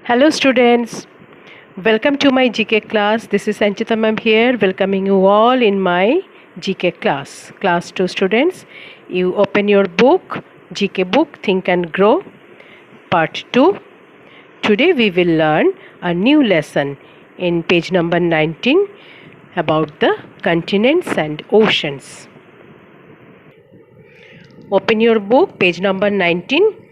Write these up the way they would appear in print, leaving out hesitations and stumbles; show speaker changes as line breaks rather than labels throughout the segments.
Hello students, welcome to my GK class. This is Sanchita ma'am here, welcoming you all in my GK class. Class 2 students, you open your book, GK book, Think and Grow, part 2. Today we will learn a new lesson in page number 19 about the continents and oceans. Open your book, page number 19,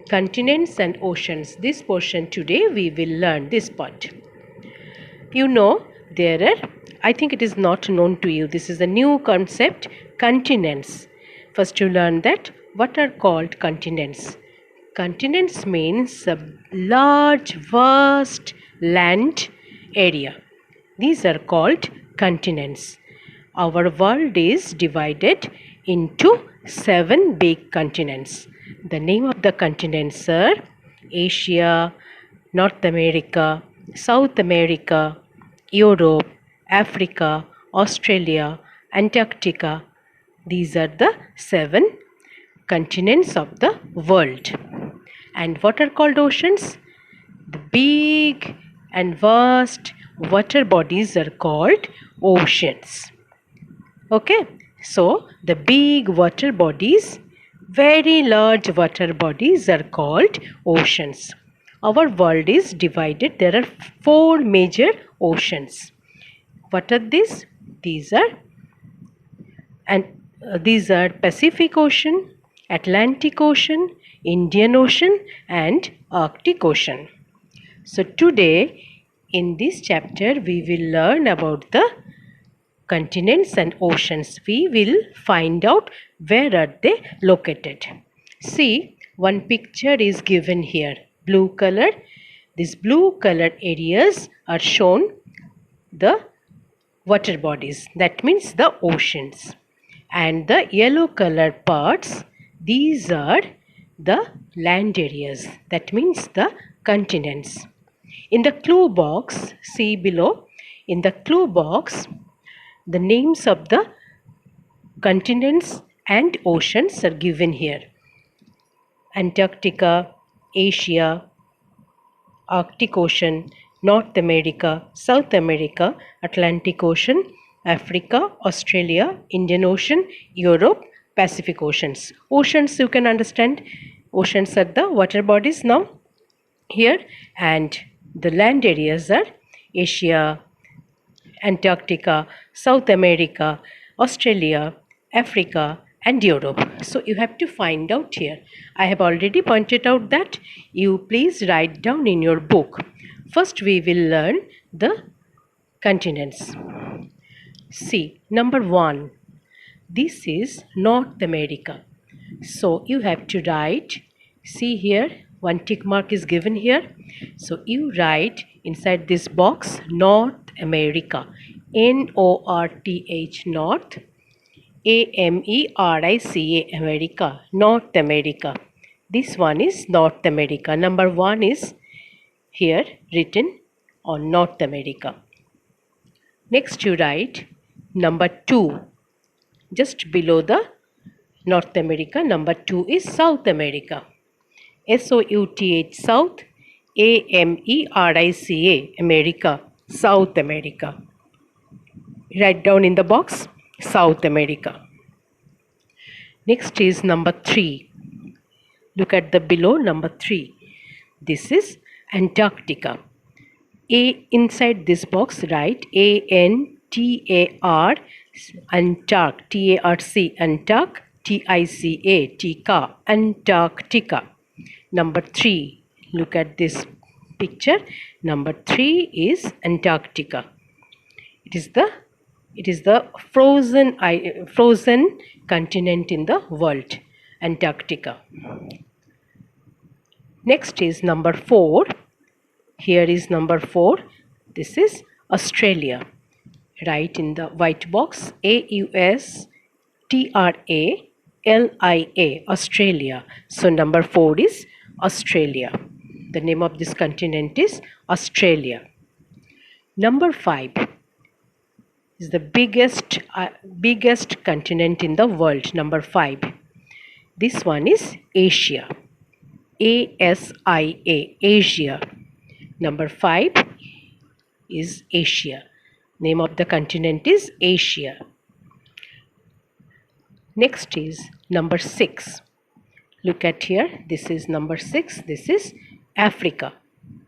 continents and oceans. This portion today we will learn this part. You know, I think it is not known to you. This is a new concept, continents. First, you learn that what are called continents. Continents means a large, vast land area. These are called continents. Our world is divided into 7 big continents. The name of the continents are Asia, North America, South America, Europe, Africa, Australia, Antarctica. These are the 7 continents of the world. And what are called oceans? The big and vast water bodies are called oceans. Okay, so the big water bodies, very large water bodies are called oceans. Our world is divided. There are 4 major oceans. What are these? These are Pacific Ocean, Atlantic Ocean, Indian Ocean and Arctic Ocean. So today in this chapter we will learn about the continents and oceans. We will find out where are they located. See, one picture is given here, blue color. These blue colored areas are shown the water bodies, that means the oceans. And the yellow colored parts, these are the land areas, that means the continents. In the clue box, see below, in the clue box, the names of the continents and oceans are given here. Antarctica, Asia, Arctic Ocean, North America, South America, Atlantic Ocean, Africa, Australia, Indian Ocean, Europe, Pacific Oceans. Oceans, you can understand, oceans are the water bodies now here, and the land areas are Asia, Antarctica, South America, Australia, Africa and Europe. So you have to find out here. I have already pointed out that. You please write down in your book. First we will learn the continents. See, number 1. This is North America. So you have to write, see here, one tick mark is given here. So you write inside this box North America. North, North, America, America, North America. This one is North America. Number 1 is here written on North America. Next you write number 2. Just below the North America, number 2 is South America. South, South, America, America, South America. Write down in the box South America. Next is number 3. Look at the below number 3. This is Antarctica. Inside this box write ANTAR, Antarc, TARC, Antarc, TICA, Tica, Antarctica. Number 3. Look at this picture. Number 3 is Antarctica. It is the frozen continent in the world, Antarctica. Next is number 4. Here is number 4. This is Australia. Write in the white box AUSTRALIA, Australia. So number 4 is Australia. The name of this continent is Australia. Number 5 is the biggest continent in the world. Number 5. This one is Asia. ASIA, Asia. Number 5 is Asia. Name of the continent is Asia. Next is number 6. Look at here. This is number 6. This is Africa.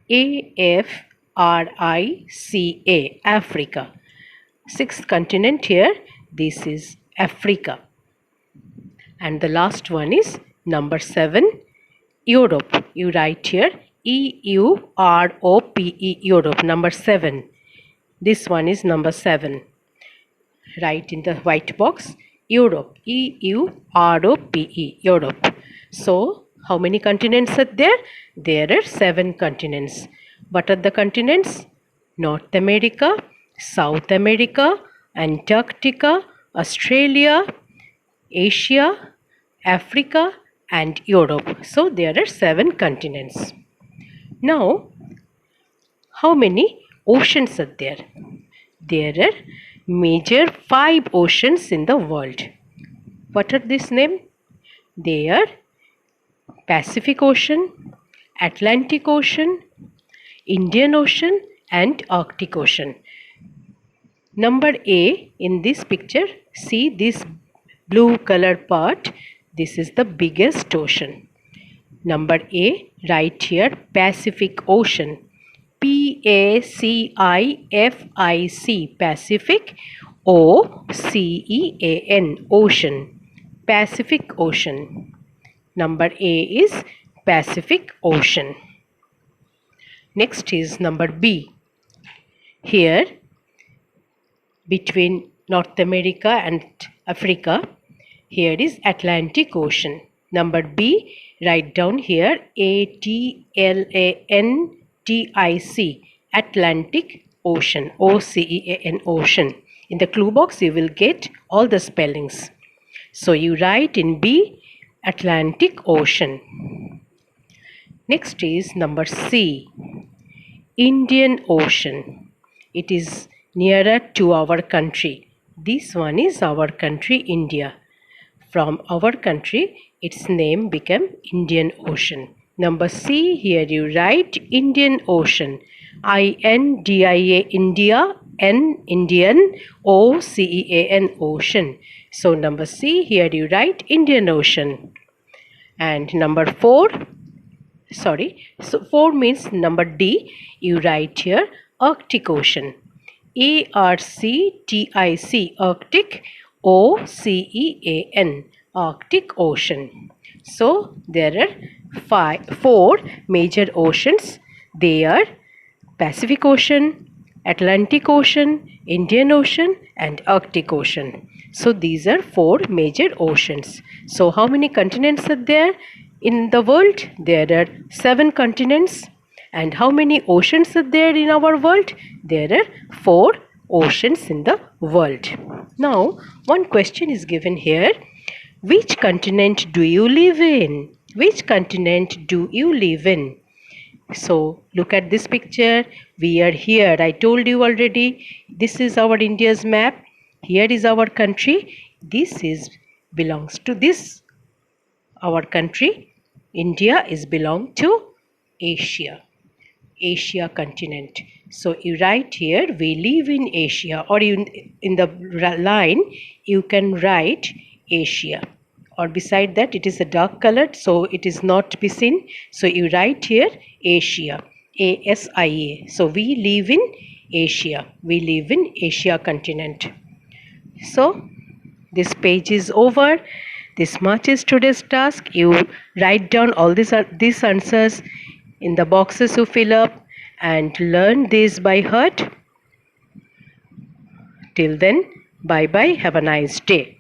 Africa. Africa. Sixth continent here. This is Africa. And the last one is number 7. Europe. You write here Europe. Europe. Number 7. This one is number 7. Write in the white box Europe. Europe. Europe. So, how many continents are there? There are 7 continents. What are the continents? North America, South America, Antarctica, Australia, Asia, Africa, and Europe. So, there are 7 continents. Now, how many oceans are there? There are major 5 oceans in the world. What are these names? They are Pacific Ocean, Atlantic Ocean, Indian Ocean, and Arctic Ocean. Number A in this picture, see this blue color part, this is the biggest ocean. Number A, write here Pacific Ocean. Pacific, Pacific, Ocean, Ocean, Pacific Ocean. Number A is Pacific Ocean. Next is number B. Here, between North America and Africa, here is Atlantic Ocean. Number B, write down here Atlantic, Atlantic Ocean, Ocean, Ocean. In the clue box, you will get all the spellings. So you write in B, Atlantic Ocean. Next is number C, Indian Ocean. It is nearer to our country. This one is our country, India. From our country, its name became Indian Ocean. Number C, here you write Indian Ocean. India, India, N, Indian, Ocean, Ocean. So number C, here you write Indian Ocean. And number 4, so 4 means number D, you write here Arctic Ocean. Arctic, Arctic, Ocean, Arctic Ocean. So there are 4 major oceans. They are Pacific Ocean, Atlantic Ocean, Indian Ocean, and Arctic Ocean. So these are 4 major oceans. So how many continents are there in the world? There are 7 continents. And how many oceans are there in our world? There are 4 oceans in the world. Now, one question is given here. Which continent do you live in? Which continent do you live in? So, look at this picture. We are here. I told you already. This is our India's map. Here is our country. This belongs to this. Our country, India, is belong to Asia. Asia continent. So you write here we live in Asia, or in the line you can write Asia, or beside that it is a dark colored, so it is not to be seen. So you write here Asia, Asia. So we live in Asia. We live in Asia continent. So this page is over. This much is today's task. You write down all these answers in the boxes you fill up and learn this by heart. Till then, bye bye. Have a nice day.